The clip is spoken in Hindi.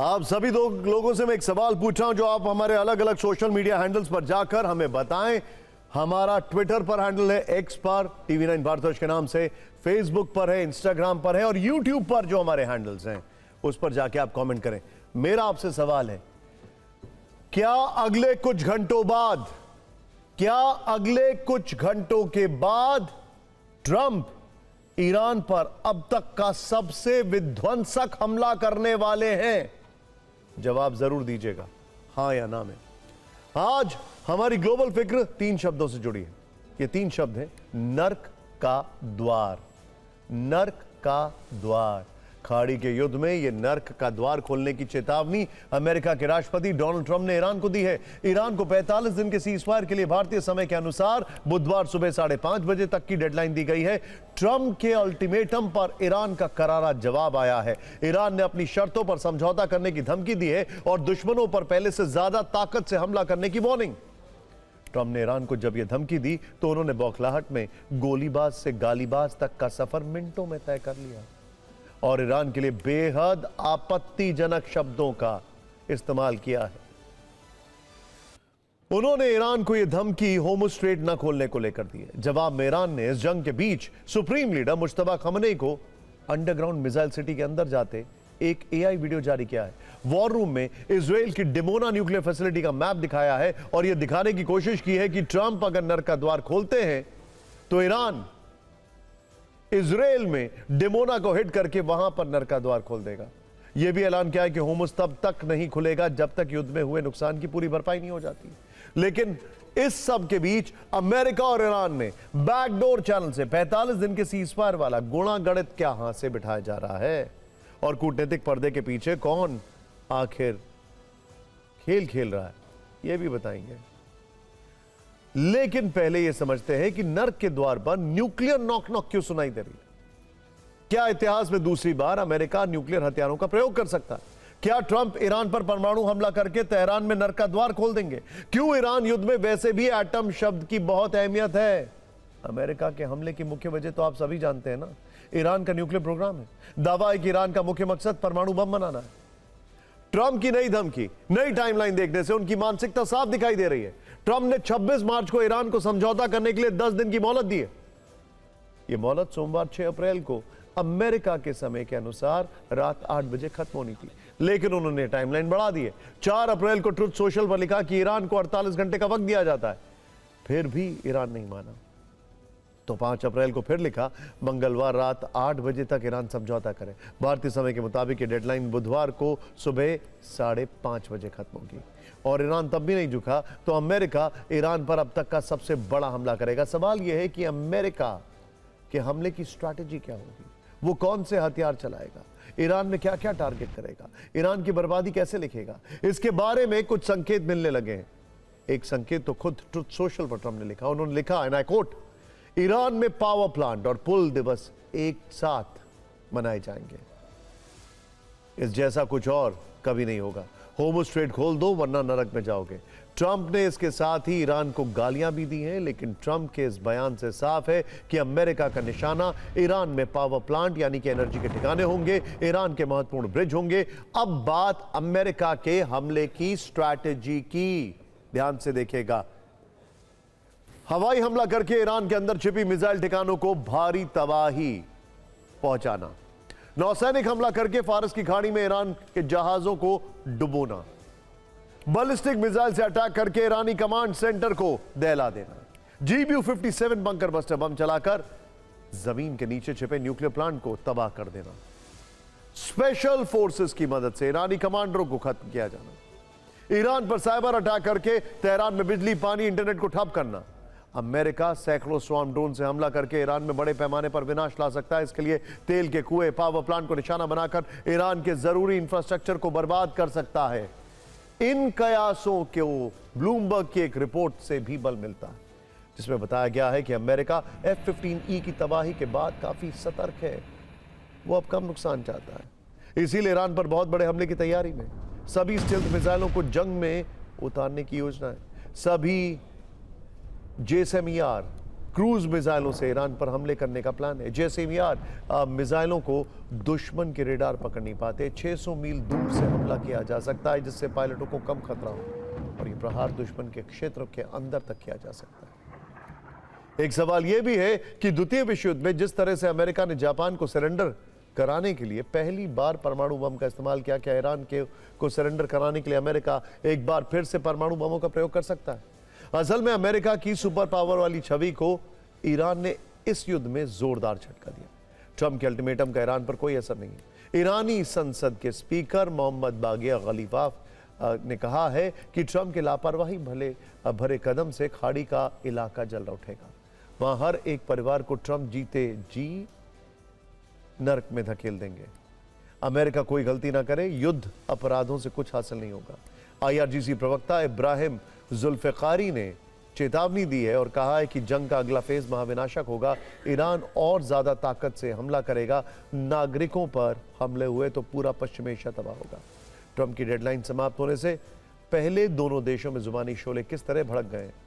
आप सभी दो लोगों से मैं एक सवाल पूछ रहा हूं जो आप हमारे अलग अलग सोशल मीडिया हैंडल्स पर जाकर हमें बताएं। हमारा ट्विटर पर हैंडल है एक्स पर TV9 भारतवर्ष के नाम से, फेसबुक पर है, इंस्टाग्राम पर है और यूट्यूब पर जो हमारे हैंडल्स हैं उस पर जाके आप कमेंट करें। मेरा आपसे सवाल है, क्या अगले कुछ घंटों के बाद ट्रंप ईरान पर अब तक का सबसे विध्वंसक हमला करने वाले हैं? जवाब जरूर दीजिएगा, हां या ना में। आज हमारी ग्लोबल फिक्र 3 शब्दों से जुड़ी है। ये 3 शब्द हैं नर्क का द्वार। नर्क का द्वार। खाड़ी के युद्ध में यह नर्क का द्वार खोलने की चेतावनी अमेरिका के राष्ट्रपति डोनाल्ड ट्रंप ने ईरान को दी है। ईरान को 45 दिन के सीजफायर के लिए भारतीय समय के अनुसार बुधवार सुबह 5:30 बजे तक की डेडलाइन दी गई है। ट्रंप के अल्टीमेटम पर ईरान का करारा जवाब आया है। ईरान ने अपनी शर्तों पर समझौता करने की धमकी दी है और दुश्मनों पर पहले से ज्यादा ताकत से हमला करने की वार्निंग। ट्रंप ने ईरान को जब यह धमकी दी तो उन्होंने बौखलाहट में गोलीबाज से गालीबाज तक का सफर मिनटों में तय कर लिया और ईरान के लिए बेहद आपत्तिजनक शब्दों का इस्तेमाल किया है। उन्होंने ईरान को यह धमकी होमोस्ट्रेट न खोलने को लेकर दी है। जवाब में ईरान ने इस जंग के बीच सुप्रीम लीडर मुश्तबा खमनेई को अंडरग्राउंड मिसाइल सिटी के अंदर जाते एक AI वीडियो जारी किया है। वॉर रूम में इजराइल की डिमोना न्यूक्लियर फैसिलिटी का मैप दिखाया है और यह दिखाने की कोशिश की है कि ट्रंप अगर नर्क का द्वार खोलते हैं तो ईरान इजराइल में डिमोना को हिट करके वहां पर नर्क का द्वार खोल देगा। यह भी ऐलान किया है कि होमस तब तक नहीं खुलेगा जब तक युद्ध में हुए नुकसान की पूरी भरपाई नहीं हो जाती। लेकिन इस सब के बीच अमेरिका और ईरान में बैकडोर चैनल से 45 दिन के सीजफायर वाला गुणा गणित क्या हाथ से बिठाया जा रहा है और कूटनीतिक पर्दे के पीछे कौन आखिर खेल खेल रहा है, यह भी बताएंगे। लेकिन पहले यह समझते हैं कि नर्क के द्वार पर न्यूक्लियर नॉक नॉक क्यों सुनाई दे रही है। क्या इतिहास में दूसरी बार अमेरिका न्यूक्लियर हथियारों का प्रयोग कर सकता है? क्या ट्रंप ईरान पर परमाणु हमला करके तेहरान में नर्क का द्वार खोल देंगे? क्यों ईरान युद्ध में वैसे भी एटम शब्द की बहुत अहमियत है? अमेरिका के हमले की मुख्य वजह तो आप सभी जानते हैं ना, ईरान का न्यूक्लियर प्रोग्राम है। दावा है कि ईरान का मुख्य मकसद परमाणु बम बनाना है। ट्रंप की नई धमकी, नई टाइमलाइन देखने से उनकी मानसिकता साफ दिखाई दे रही है। ट्रंप ने 26 मार्च को ईरान को समझौता करने के लिए 10 दिन की मोहलत दी है। यह मोहलत सोमवार 6 अप्रैल को अमेरिका के समय के अनुसार रात 8 बजे खत्म होनी थी, लेकिन उन्होंने टाइमलाइन बढ़ा दी है। 4 अप्रैल को ट्रुथ सोशल पर लिखा कि ईरान को 48 घंटे का वक्त दिया जाता है, फिर भी ईरान नहीं माना। तो 5 अप्रैल को फिर लिखा मंगलवार रात 8 बजे तक ईरान समझौता करे। भारतीय समय के मुताबिक ये डेडलाइन बुधवार को सुबह 5:30 बजे खत्म होगी और ईरान तब भी नहीं झुका तो अमेरिका ईरान पर अब तक का सबसे बड़ा हमला करेगा। सवाल यह है कि अमेरिका के हमले की स्ट्रैटेजी क्या होगी, वो कौन से हथियार चलाएगा, ईरान में क्या क्या टारगेट करेगा, ईरान की बर्बादी कैसे लिखेगा, इसके बारे में कुछ संकेत मिलने लगे हैं। एक संकेत तो खुद ट्रुथ सोशल पर ट्रंप ने लिखा। उन्होंने लिखा, एंड आई कोट, ईरान में पावर प्लांट और पुल दिवस एक साथ मनाए जाएंगे। इस जैसा कुछ और कभी नहीं होगा। होमोस्ट्रेट खोल दो वरना नरक में जाओगे। ट्रंप ने इसके साथ ही ईरान को गालियां भी दी हैं, लेकिन ट्रंप के इस बयान से साफ है कि अमेरिका का निशाना ईरान में पावर प्लांट यानी कि एनर्जी के ठिकाने होंगे, ईरान के महत्वपूर्ण ब्रिज होंगे। अब बात अमेरिका के हमले की स्ट्रैटेजी की, ध्यान से देखिएगा। हवाई हमला करके ईरान के अंदर छिपी मिसाइल ठिकानों को भारी तबाही पहुंचाना, नौसैनिक हमला करके फारस की खाड़ी में ईरान के जहाजों को डुबोना, बैलिस्टिक मिसाइल से अटैक करके ईरानी कमांड सेंटर को दहला देना, GBU-57 बंकर बस्टर बम चलाकर जमीन के नीचे छिपे न्यूक्लियर प्लांट को तबाह कर देना, स्पेशल फोर्सेस की मदद से ईरानी कमांडरों को खत्म किया जाना, ईरान पर साइबर अटैक करके तेहरान में बिजली, पानी, इंटरनेट को ठप करना। अमेरिका सैकड़ों स्वार्म ड्रोन से हमला करके ईरान में बड़े पैमाने पर विनाश ला सकता है। इसके लिए तेल के कुएं, पावर प्लांट को निशाना बनाकर ईरान के जरूरी इंफ्रास्ट्रक्चर को बर्बाद कर सकता है। इन कयासों को ब्लूमबर्ग की एक रिपोर्ट से भी बल मिलता है, जिसमें बताया गया है कि अमेरिका F-15E की तबाही के बाद काफी सतर्क है। वो अब कम नुकसान चाहता है, इसीलिए ईरान पर बहुत बड़े हमले की तैयारी में। सभी स्टेल्थ मिसाइलों को जंग में उतारने की योजना है। सभी JSMER क्रूज मिसाइलों से ईरान पर हमले करने का प्लान है। जैसे ही यार मिसाइलों को दुश्मन के रेडार पकड़ नहीं पाते, 600 मील दूर से हमला किया जा सकता है, जिससे पायलटों को कम खतरा हो और ये प्रहार दुश्मन के क्षेत्र के अंदर तक किया जा सकता है। एक सवाल यह भी है कि द्वितीय विश्व युद्ध में जिस तरह से अमेरिका ने जापान को सरेंडर कराने के लिए पहली बार परमाणु बम का इस्तेमाल किया, क्या ईरान को सरेंडर कराने के लिए अमेरिका एक बार फिर से परमाणु बमों का प्रयोग कर सकता है? असल में अमेरिका की सुपर पावर वाली छवि को ईरान ने इस युद्ध में जोरदार झटका दिया। ट्रंप के अल्टीमेटम का ईरान पर कोई असर नहीं है। ईरानी संसद के स्पीकर मोहम्मद बागिया गलीफाफ ने कहा है कि ट्रंप के लापरवाही भरे कदम से खाड़ी का इलाका जल उठेगा। वहां हर एक परिवार को ट्रंप जीते जी नर्क में धकेल देंगे। अमेरिका कोई गलती ना करे, युद्ध अपराधों से कुछ हासिल नहीं होगा। IRGC प्रवक्ता इब्राहिम जुल्फिकारी ने चेतावनी दी है और कहा है कि जंग का अगला फेज महाविनाशक होगा। ईरान और ज्यादा ताकत से हमला करेगा, नागरिकों पर हमले हुए तो पूरा पश्चिम एशिया तबाह होगा। ट्रंप की डेडलाइन समाप्त होने से पहले दोनों देशों में जुबानी शोले किस तरह भड़क गए।